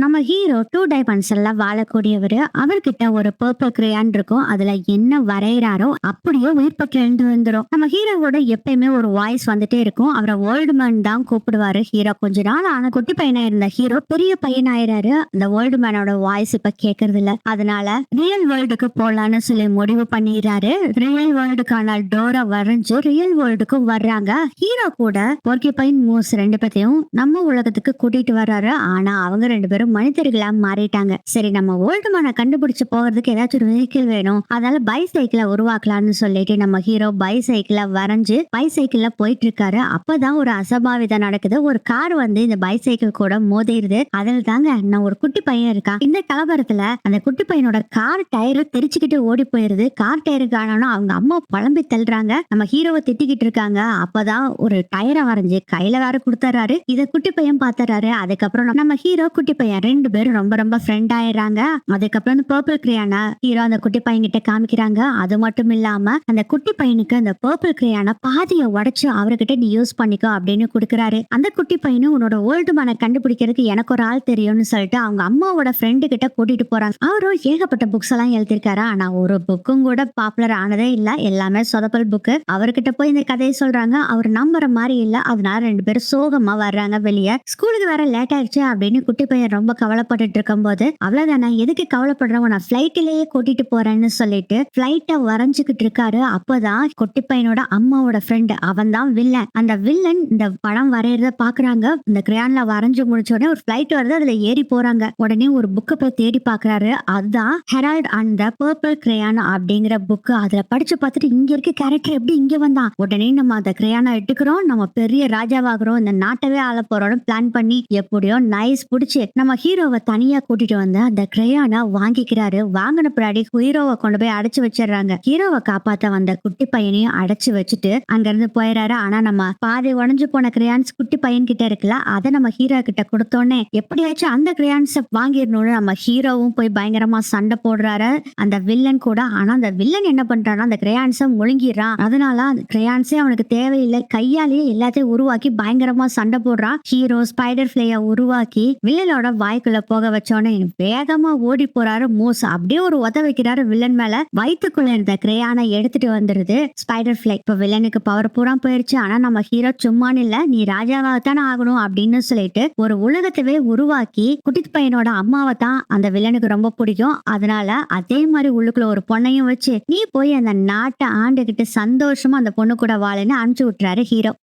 நம்ம ஹீரோ 2 டைமென்ஷன்ல வாழக்கூடியவரு. அவர்கிட்ட ஒரு பர்பிள் கிரேயான் இருக்கும். அதுல என்ன வரையறாரோ அப்படியே உயிர் பக்கம் எழுந்து வந்துரும். நம்ம ஹீரோவோட எப்பயுமே ஒரு வாய்ஸ் வந்துட்டே இருக்கும். அவரை ஓல்டு மேன் தான் கூப்பிடுவாரு ஹீரோ. கொஞ்ச நாள் ஆன குட்டி பையனா இருந்த ஹீரோ பெரிய பையன் ஆயிராரு. அந்த ஓல்டு மேனோட வாய்ஸ் இப்ப கேக்குறது இல்ல. அதனால ரியல் வேர்ல்டுக்கு போலான்னு சொல்லி முடிவு பண்ணிடுறாரு. ரியல் வேர்ல்டுக்கான டோரை வரைஞ்சு ரியல் வேர்ல்டுக்கு வர்றாங்க. ஹீரோ கூட போர்கிபைன் மூஸ் ரெண்டு பேத்தையும் நம்ம உலகத்துக்கு கூட்டிட்டு வர்றாரு. ஆனா அவங்க ரெண்டு பேரும் மனிதர்களா மாறிட்டாங்க. சரி, நம்ம ஓல்டு மேனை கண்டுபிடிச்சு போகிறதுக்கு ஏதாச்சும் ஒரு வெஹிக்கிள் வேணும். அதனால பைசைக்கிளை உருவாக்கலாம்னு சொல்லிட்டு நம்ம ஹீரோ பைசைக்கிளை வரைஞ்சு பைசைக்கிள்ல போயிட்டு இருக்காரு. அப்பதான் ஒரு அசம்பாவிதம் நடக்குது. ஒரு கார் வந்து இந்த பைசைக்கிள் கூட மோதிருது. அதில் தாங்க நான் ஒரு குட்டி பையன் இருக்கான். இந்த கலவரத்துல அந்த குட்டி பையனோட கார் டயர் தெரிச்சுக்கிட்டு ஓடி போயிருது. கார் டயரு காணோம்னா அவங்க அம்மா புலம்பி தள்ளுறாங்க. நம்ம ஹீரோவை திட்டிக்கிட்டு இருக்காங்க. அப்பதான் ஒரு டயரை வரைஞ்சு கையில வேற கொடுத்துறாரு. இத குட்டி பையன் பாத்துறாரு. அதுக்கப்புறம் நம்ம ஹீரோ குட்டி பையன் ரெண்டு பேரும் ரொம்ப ரொம்ப ஃப்ரெண்ட் ஆயிடுறாங்க. அதுக்கப்புறம் அந்த பர்பிள் கிரேயானா ஹீரோ அந்த குட்டி பையன் கிட்ட காமிக்கிறாங்க. அது மட்டும் இல்லாம அந்த குட்டி பையனுக்கு அந்த பர்பிள் கிரேயானா பாதியை உடைச்சு அவர்கிட்ட நீ யூஸ் பண்ணிக்கோ அப்படின்னு கொடுக்குறாரு. அந்த குட்டி பையனும் உன்னோட ஓல்டு மேனை கண்டுபிடிக்கிறதுக்கு எனக்கு ஒரு ஆள் தெரியும்னு சொல்லிட்டு அவங்க அம்மாவோட ஃப்ரெண்டு கிட்ட கூட்டிட்டு போறாங்க. அவரும் ஏகப்பட்ட புக்ஸ் எல்லாம் எழுதிருக்காரு. ஆனா ஒரு புக்கும் கூட பாப்புலர் ஆனதே இல்ல. எல்லாமே சொதப்பல் புக்கு. அவர்கிட்ட போய் இந்த கதையை சொல்றாங்க. அவர் நம்புற மாதிரி இல்ல. அதனால ரெண்டு பேரும் சோகமா வர்றாங்க வெளியே. ஸ்கூலுக்கு வேற லேட் ஆயிடுச்சு அப்படின்னு குட்டி பையன் ரொம்ப கவலைப்பட்டுட்டு இருக்கும் போது, அவ்வளவுதானே எதுக்கு கவலைப்படுறவங்க, நான் பிளைட்லயே கூட்டிட்டு போறேன்னு சொல்லிட்டு பிளைட்டை வரைஞ்சுக்கிட்டு இருக்காரு. அப்பதான் குட்டி பையனோட அம்மாவோட ஃப்ரெண்ட், அவன் தான் வில்லன். அந்த வில்லன் இந்த படம் வரையறத பாக்குறாங்க. இந்த கிரேயான்ல வரைஞ்சு முடிச்ச உடனே ஒரு பிளைட் வருது. அதுல ஏறி போறாங்க. உடனே ஒரு புக்கை போய் தேடி பாக்குறாரு. அதுதான் Harold and the purple crayon அப்படிங்கிற புக்கு. அதுல படிச்சு பார்த்துட்டு இங்க இருக்க கேரக்டர் எப்படி இங்க வந்தான், உடனே நம்ம அந்த கிரேயானை எடுக்கிறோம், நம்ம பெரிய ராஜாவாகிறோம், இந்த நாட்டவே ஆள போறோம்னு பிளான் பண்ணி எப்படியோ நைஸ் புடிச்சு நம்ம ஹீரோவை தனியா கூட்டிட்டு வந்து அந்த கிரேயானை வாங்கிக்கிறாரு. வாங்கின பின்னாடி ஹீரோவை கொண்டு போய் அடைச்சு வச்சிடறாங்க. ஹீரோவை காப்பாத்த வந்த குட்டி பையனையும் அடைச்சு வச்சுட்டு அங்க இருந்து போயிடறாரு. ஆனா நம்ம பாதி உடஞ்சு போன கிரேயான்ஸ் குட்டி பையன் கிட்ட இருக்குல்ல, அதை நம்ம ஹீரோ கிட்ட கொடுத்தோன்னே எப்படியாச்சும் அந்த கிரேயான்ஸ் வாங்கிடணும்னு நம்ம ஹீரோவும் போய் பயங்கரமா சண்டை போடுறாரு அந்த வில்லன் கூட. ஆனா அந்த வில்லன் என்ன பண்றான்னா அந்த கிரேயான்ஸை முழுங்கிடுறான். அதனால அந்த கிரேயான்ஸே அவனுக்கு தேவையில்லை. கையாலேயே எல்லாத்தையும் உருவாக்கி பயங்கரமா சண்டை போடுறான். ஹீரோ ஸ்பைடர் ஃபிளைய உருவாக்கி வில்லனோட வாய்க்குள்ள போக வச்சோன்னே வேகமா ஓடி போறாரு மூஸ். அப்படியே ஒரு உத வைக்கிறாரு வில்லன் மேல. வயிற்றுக்குள்ள இருந்த கிரேயானை எடுத்துட்டு வந்துருது ஸ்பைடர் ஃபிளை. இப்ப வில்லனுக்கு பவர் பூரா போயிருச்சு. ஆனா நம்ம ஹீரோ சும்மான்னு இல்ல, நீ ராஜாவாகத்தானே ஆகணும் அப்படின்னு சொல்லிட்டு ஒரு உலகத்தவே உருவாக்கி குட்டி பையனோட அம்மாவை தான் அந்த வில்லனுக்கு ரொம்ப பிடிக்கும். அதனால அதே மாதிரி உள்ளுக்குள்ள ஒரு பொண்ணையும் வச்சு நீ போய் அந்த நாட்டை ஆண்டுகிட்டு சந்தோஷமா அந்த பொண்ணு கூட வாழன்னு அனுப்பிச்சு விட்டுறாரு ஹீரோ.